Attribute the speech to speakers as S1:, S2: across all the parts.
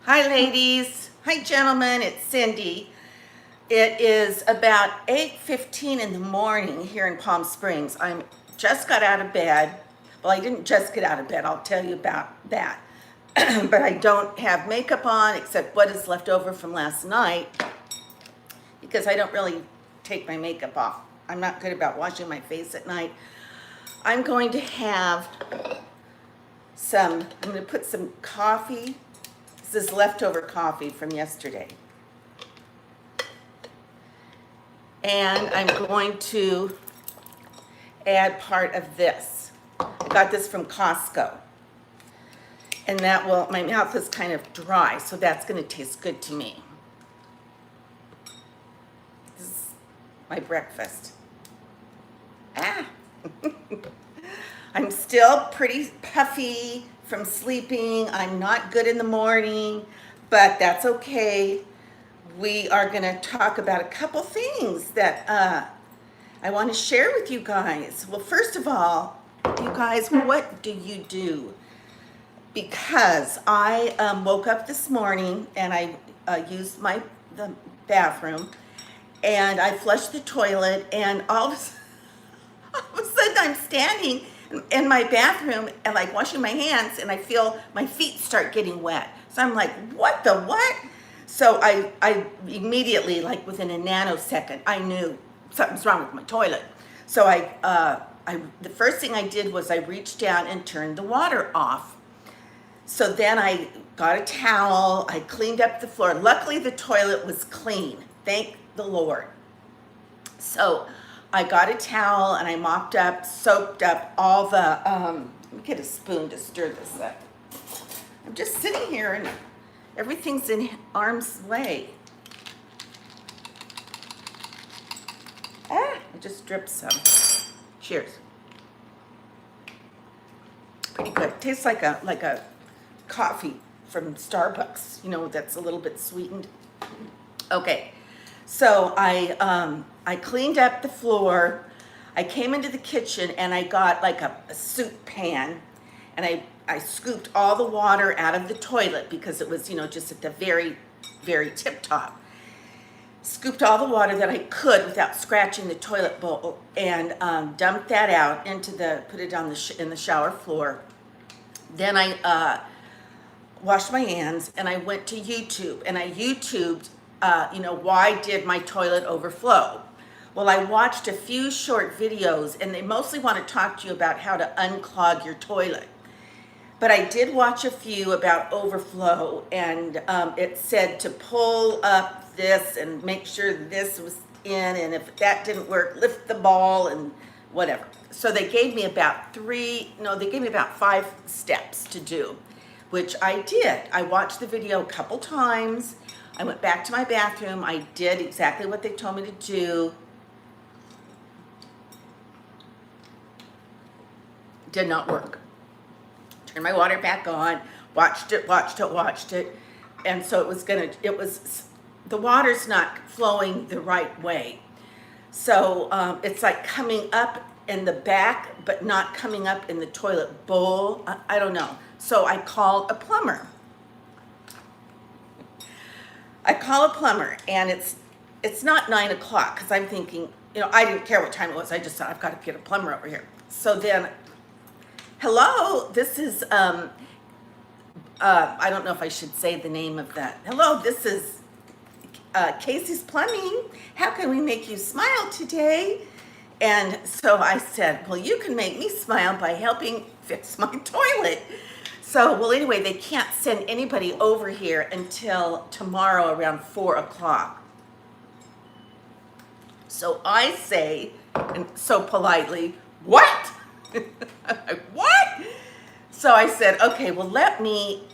S1: Hi ladies, hi gentlemen, it's Cindy. It is about 8:15 in the morning here in Palm Springs. I'm just got out of bed. Well, I didn't just get out of bed, I'll tell you about that. But I don't have makeup on except what is left over from last night because I don't really take my makeup off. I'm not good about washing my face at night. I'm going to have I'm going to put some coffee. This is leftover coffee from yesterday. And I'm going to add part of this. I got this from Costco. And my mouth is kind of dry, so that's going to taste good to me. This is my breakfast. I'm still pretty puffy from sleeping. I'm not good in the morning, but that's okay. We are going to talk about a couple things that I want to share with you guys. Well, first of all, you guys, what do you do? Because I woke up this morning and I used the bathroom and I flushed the toilet, and all of a sudden I'm standing in my bathroom and like washing my hands, and I feel my feet start getting wet. So I'm like, what the what? So I immediately, like within a nanosecond, I knew something's wrong with my toilet. So the first thing I did was I reached down and turned the water off. So then I got a towel, I cleaned up the floor. Luckily the toilet was clean, thank the Lord. So I got a towel and I mopped up, soaked up all the, let me get a spoon to stir this up. I'm just sitting here and everything's in arm's way. I just dripped some. Cheers. Pretty good. Tastes like a coffee from Starbucks, that's a little bit sweetened. Okay, so I cleaned up the floor. I came into the kitchen and I got like a soup pan, and I scooped all the water out of the toilet because it was, just at the very, very tip top. Scooped all the water that I could without scratching the toilet bowl, and dumped that out put it on in the shower floor. Then I washed my hands and I went to YouTube and I YouTubed, why did my toilet overflow? Well, I watched a few short videos and they mostly want to talk to you about how to unclog your toilet. But I did watch a few about overflow, and it said to pull up this and make sure this was in, and if that didn't work, lift the ball and whatever. So they gave me about 5 steps to do, which I did. I watched the video a couple times. I went back to my bathroom. I did exactly what they told me to do. Did not work. Turned my water back on, watched it, and so the water's not flowing the right way. So it's like coming up in the back, but not coming up in the toilet bowl. I don't know. So I called a plumber. And it's not 9 o'clock because I'm thinking, I didn't care what time it was. I just thought, I've got to get a plumber over here. So then, hello, this is, I don't know if I should say the name of that. Hello, this is Casey's Plumbing. How can we make you smile today? And so I said, well, you can make me smile by helping fix my toilet. So, well, anyway, they can't send anybody over here until tomorrow around 4 o'clock. So I say, and so politely, what? What? So I said, okay, well, let me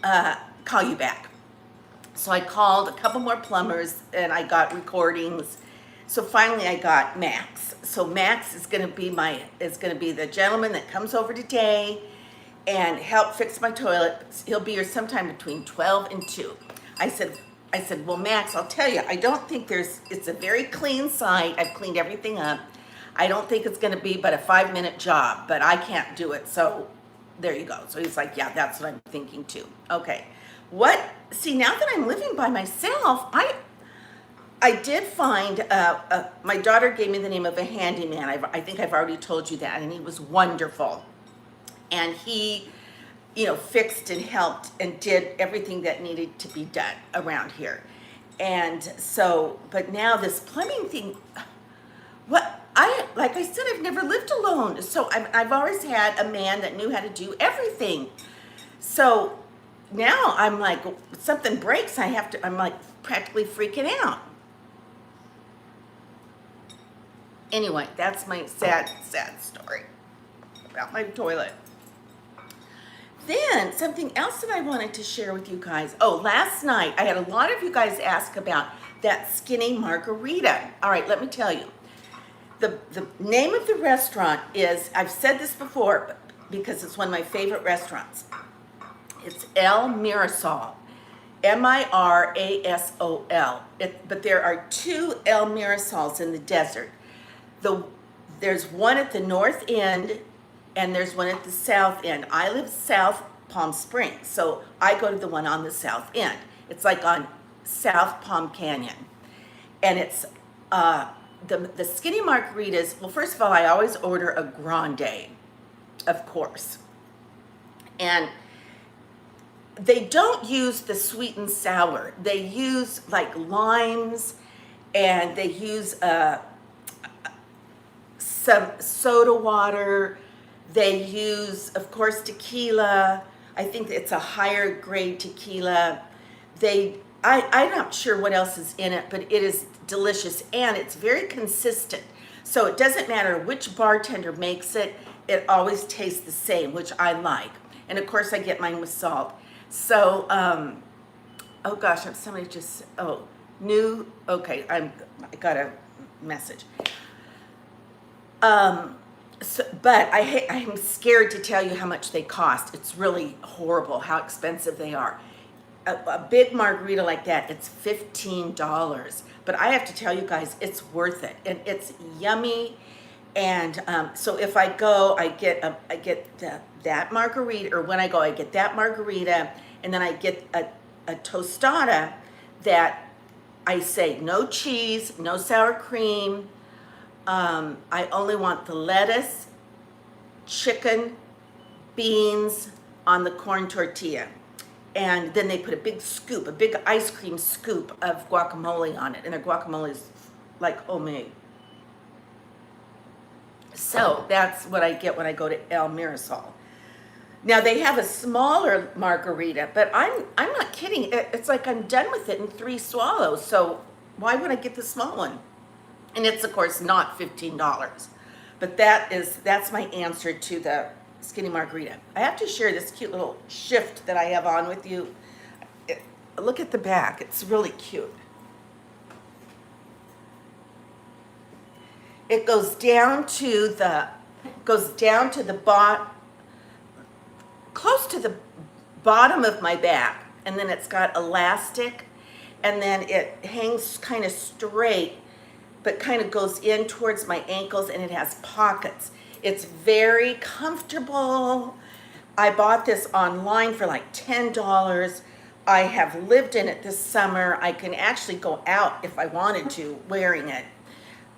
S1: call you back. So I called a couple more plumbers and I got recordings. So finally I got Max. So Max is going to be the gentleman that comes over today and help fix my toilet. He'll be here sometime between 12 and 2. I said, well, Max, I'll tell you, I don't think it's a very clean site. I've cleaned everything up. I don't think it's going to be but a 5-minute job, but I can't do it. So there you go. So he's like, yeah, that's what I'm thinking too. Okay. What see, now that I'm living by myself, I did find, my daughter gave me the name of a handyman. I think I've already told you that, and he was wonderful. And he, fixed and helped and did everything that needed to be done around here. And so, but now this plumbing thing, like I said, I've never lived alone. So I've always had a man that knew how to do everything. So now I'm like, something breaks, I'm like practically freaking out. Anyway, that's my sad story about my toilet. Then something else that I wanted to share with you guys. Oh, last night I had a lot of you guys ask about that skinny margarita. All right, let me tell you. The name of the restaurant is, I've said this before because it's one of my favorite restaurants. It's El Mirasol, Mirasol. But there are two El Mirasols in the desert. There's one at the north end and there's one at the south end. I live South Palm Springs, so I go to the one on the south end. It's like on South Palm Canyon. And it's the skinny margaritas. Well, first of all, I always order a grande, of course. And they don't use the sweet and sour. They use like limes, and they use some soda water. They use, of course, tequila. I think it's a higher grade tequila. I'm not sure what else is in it, but it is delicious and it's very consistent. So it doesn't matter which bartender makes it, it always tastes the same, which I like. And of course I get mine with salt. So, oh gosh, somebody just, okay, I got a message. But I'm scared to tell you how much they cost. It's really horrible how expensive they are. A big margarita like that, it's $15. But I have to tell you guys, it's worth it, and it's yummy. And so if I go, I get that margarita, or when I go, I get that margarita, and then I get a tostada that I say no cheese, no sour cream. I only want the lettuce, chicken, beans on the corn tortilla. And then they put a big ice cream scoop of guacamole on it. And their guacamole is like homemade. So that's what I get when I go to El Mirasol. Now they have a smaller margarita, but I'm not kidding. It's like I'm done with it in 3 swallows. So why would I get the small one? And it's of course not $15. But that's my answer to the skinny margarita. I have to share this cute little shift that I have on with you. Look at the back. It's really cute. It goes down to the bottom, close to the bottom of my back, and then it's got elastic, and then it hangs kind of straight, but kind of goes in towards my ankles, and it has pockets. It's very comfortable. I bought this online for like $10. I have lived in it this summer. I can actually go out if I wanted to wearing it.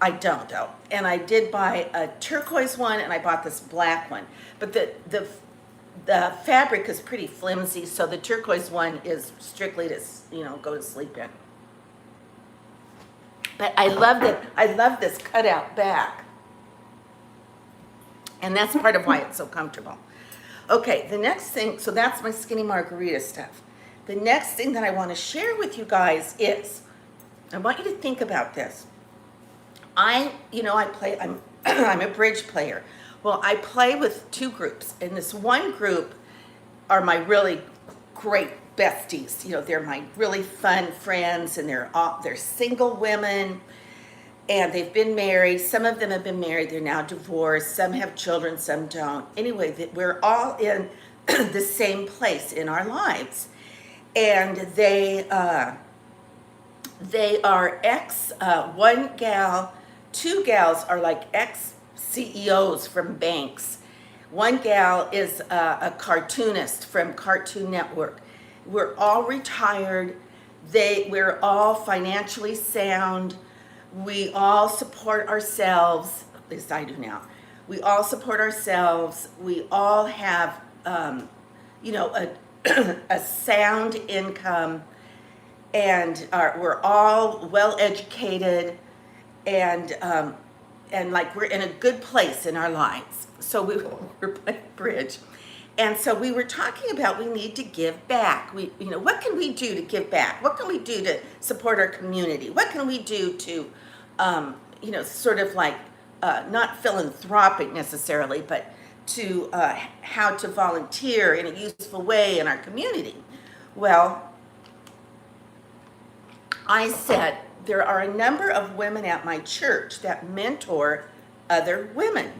S1: I don't though. And I did buy a turquoise one, and I bought this black one. But the fabric is pretty flimsy, so the turquoise one is strictly to, go to sleep in. But I love this cutout back. And that's part of why it's so comfortable. Okay, the next thing, so that's my skinny margarita stuff. The next thing that I want to share with you guys is, I want you to think about this. I'm a bridge player. Well, I play with 2 groups, and this one group are my really great besties. They're my really fun friends, and they're single women, and they've been married. Some of them have been married. They're now divorced. Some have children, some don't. Anyway, we're all in the same place in our lives, and they are two gals are like ex-CEOs from banks. One gal is a cartoonist from Cartoon Network. We're all retired. We're all financially sound. We all support ourselves, at least I do now. We all support ourselves. We all have, a, a sound income, and we're all well educated, and like we're in a good place in our lives. So we're playing bridge. And so we were talking about we need to give back. What can we do to give back? What can we do to support our community? What can we do to, sort of like, not philanthropic necessarily, but to how to volunteer in a useful way in our community? Well, I said there are a number of women at my church that mentor other women.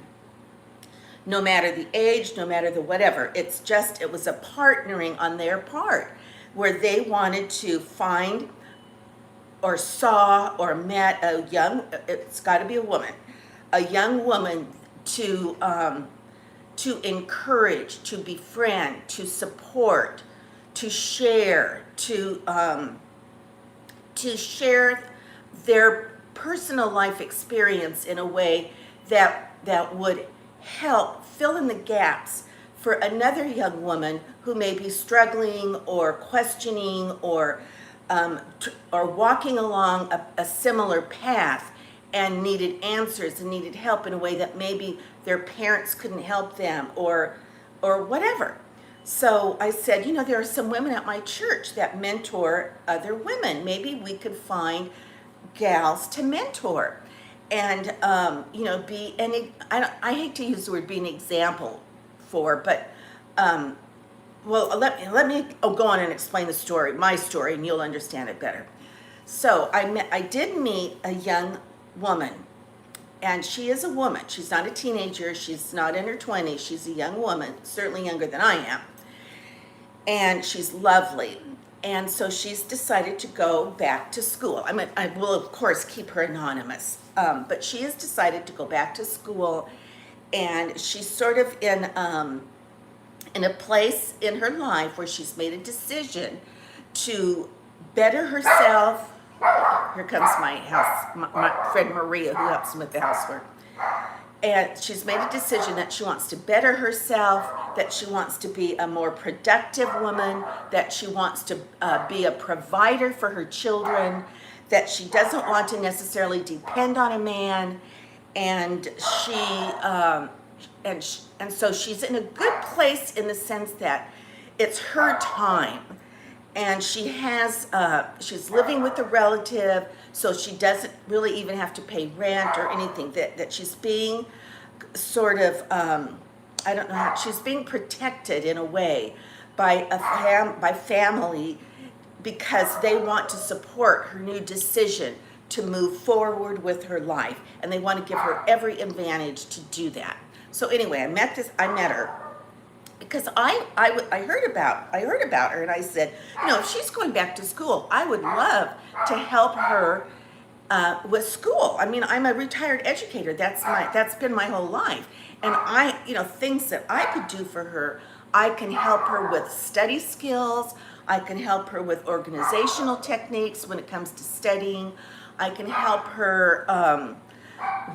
S1: No matter the age, no matter the whatever. It was a partnering on their part where they wanted to find or saw or met it's got to be a young woman to encourage, to befriend, to support, to share, to share their personal life experience in a way that would help fill in the gaps for another young woman who may be struggling or questioning or walking along a similar path and needed answers and needed help in a way that maybe their parents couldn't help them or whatever. So I said, there are some women at my church that mentor other women. Maybe we could find gals to mentor. And I hate to use the word be an example for, but let me go on and explain my story, and you'll understand it better. So I did meet a young woman, and she is a woman. She's not a teenager. She's not in her 20s. She's a young woman, certainly younger than I am, and she's lovely. And so she's decided to go back to school. I will, of course, keep her anonymous. But she has decided to go back to school, and she's sort of in a place in her life where she's made a decision to better herself. Here comes my friend Maria, who helps me with the housework. And she's made a decision that she wants to better herself, that she wants to be a more productive woman, that she wants to be a provider for her children, that she doesn't want to necessarily depend on a man, and so she's in a good place in the sense that it's her time, and she's living with a relative, so she doesn't really even have to pay rent or anything. That she's being sort of I don't know how she's being protected in a way by family, because they want to support her new decision to move forward with her life, and they want to give her every advantage to do that. So anyway, I met her because I heard about her, and I said, if she's going back to school, I would love to help her with school. I'm a retired educator. That's been my whole life, and things that I could do for her. I can help her with study skills. I can help her with organizational techniques when it comes to studying. I can help her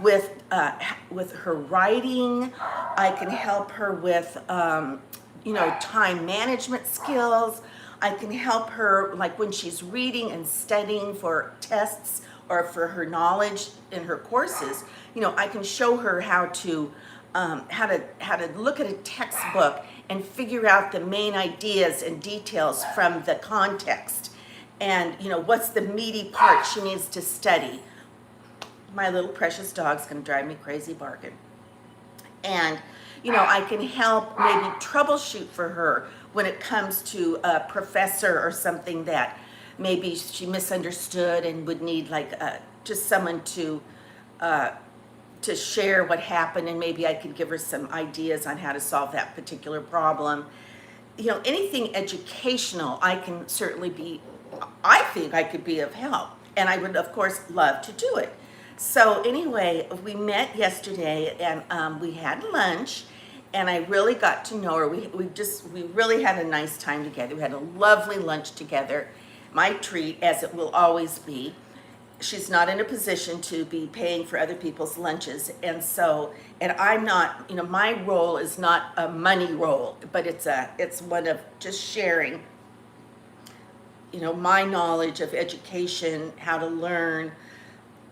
S1: with her writing. I can help her with time management skills. I can help her like when she's reading and studying for tests or for her knowledge in her courses. I can show her how to look at a textbook and figure out the main ideas and details from the context, and what's the meaty part she needs to study. My little precious dog's gonna drive me crazy barking. And I can help maybe troubleshoot for her when it comes to a professor or something that maybe she misunderstood and would need just someone to share what happened, and maybe I could give her some ideas on how to solve that particular problem. Anything educational, I think I could be of help, and I would, of course, love to do it. So anyway, we met yesterday, and we had lunch, and I really got to know her. We really had a nice time together. We had a lovely lunch together. My treat, as it will always be. She's not in a position to be paying for other people's lunches, and I'm not, my role is not a money role, but it's one of just sharing, my knowledge of education, how to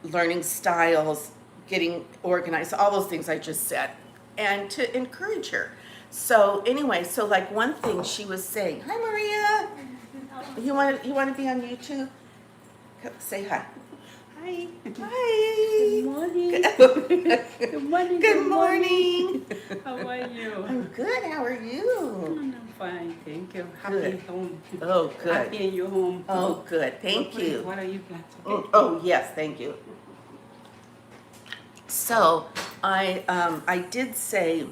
S1: learning styles, getting organized, all those things I just said, and to encourage her. So anyway, so like one thing she was saying, hi Maria, you want to be on YouTube? Say hi.
S2: Hi.
S1: Hi.
S2: Good morning.
S1: Good
S2: morning.
S1: Good morning.
S2: How are you?
S1: I'm good. How are you?
S2: I'm fine, thank you. Happy
S1: Good.
S2: home.
S1: Oh, good.
S2: Happy in your home.
S1: Oh, good. Thank you.
S2: What are you glad to get?
S1: Oh, yes. Thank you. So I did say.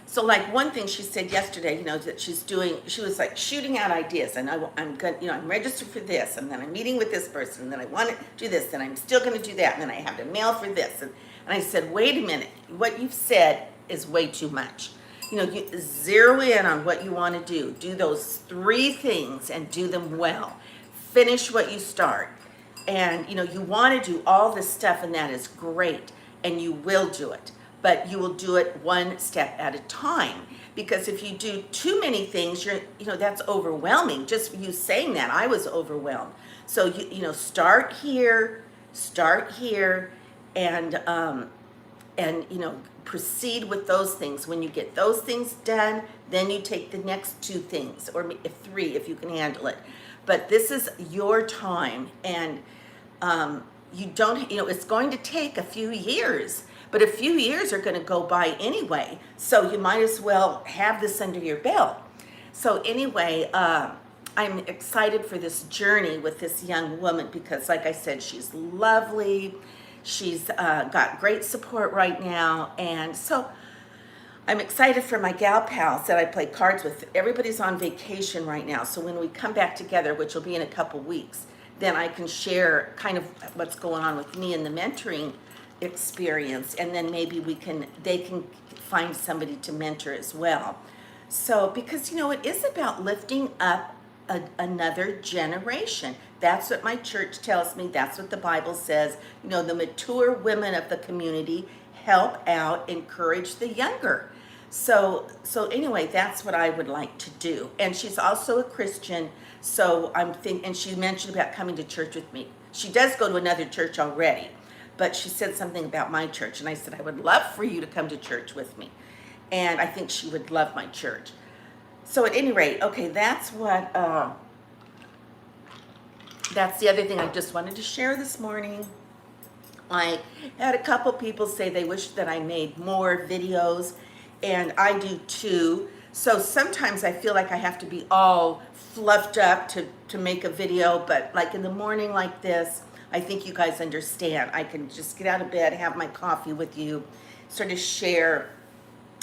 S1: So like one thing she said yesterday, that she was like shooting out ideas, and I'm going, I'm registered for this, and then I'm meeting with this person, and then I want to do this, and I'm still going to do that, and then I have to mail for this, and I said, wait a minute, what you've said is way too much. You zero in on what you want to do those 3 things and do them well. Finish what you start, and you want to do all this stuff, and that is great, and you will do it. But you will do it one step at a time, because if you do too many things, that's overwhelming. Just you saying that, I was overwhelmed. So start here, and proceed with those things. When you get those things done, then you take the next 2 things, or 3 if you can handle it. But this is your time, and you don't. It's going to take a few years. But a few years are going to go by anyway, so you might as well have this under your belt. So anyway, I'm excited for this journey with this young woman because, like I said, she's lovely. She's got great support right now, and so I'm excited for my gal pals that I play cards with. Everybody's on vacation right now, so when we come back together, which will be in a couple weeks, then I can share kind of what's going on with me in the mentoring experience, and then maybe they can find somebody to mentor as well. So because it is about lifting up another generation. That's what my church tells me. That's what the Bible says. The mature women of the community help out, encourage the younger. So anyway, that's what I would like to do. And she's also a Christian, so and she mentioned about coming to church with me. She does go to another church already, but she said something about my church, and I said, I would love for you to come to church with me. And I think she would love my church. So at any rate, okay, that's the other thing I just wanted to share this morning. I had a couple people say they wish that I made more videos, and I do too. So sometimes I feel like I have to be all fluffed up to make a video, but like in the morning like this, I think you guys understand. I can just get out of bed, have my coffee with you, sort of share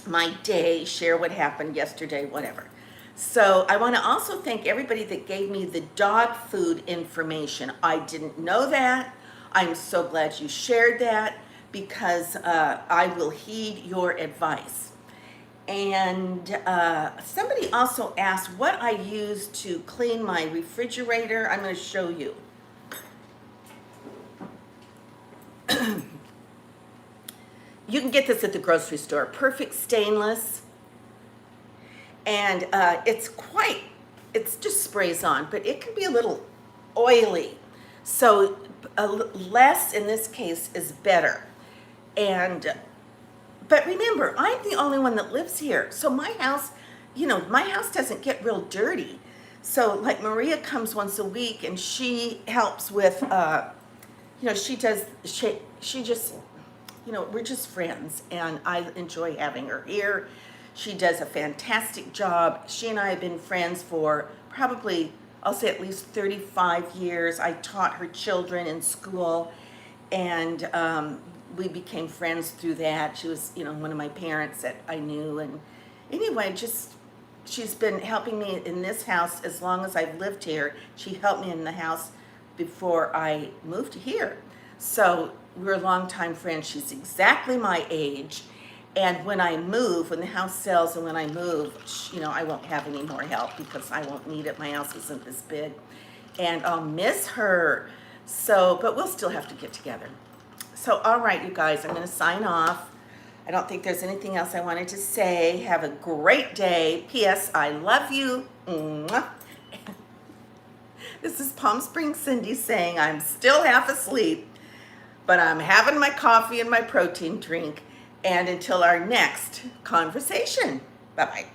S1: my day, share what happened yesterday, whatever. So I want to also thank everybody that gave me the dog food information. I didn't know that. I'm so glad you shared that, because I will heed your advice. And somebody also asked what I use to clean my refrigerator. I'm going to show you. You can get this at the grocery store. Perfect stainless, and it's just sprays on, but it can be a little oily. So less in this case is better. But remember, I'm the only one that lives here, so my house doesn't get real dirty. So like Maria comes once a week, and she helps with, she just, we're just friends, and I enjoy having her here. She does a fantastic job. She and I have been friends for probably, I'll say at least 35 years. I taught her children in school, and we became friends through that. She was, one of my parents that I knew, and anyway, she's been helping me in this house as long as I've lived here. She helped me in the house before I moved here. So we're longtime friends. She's exactly my age, And when I move, when the house sells and when I move, you know, I won't have any more help because I won't need it. My house isn't this big. And I'll miss her. So, but we'll still have to get together. So, all right, you guys, I'm going to sign off. I don't think there's anything else I wanted to say. Have a great day. P.S. I love you. Mwah. This is Palm Springs Cindy saying I'm still half asleep, but I'm having my coffee and my protein drink. And until our next conversation, bye-bye.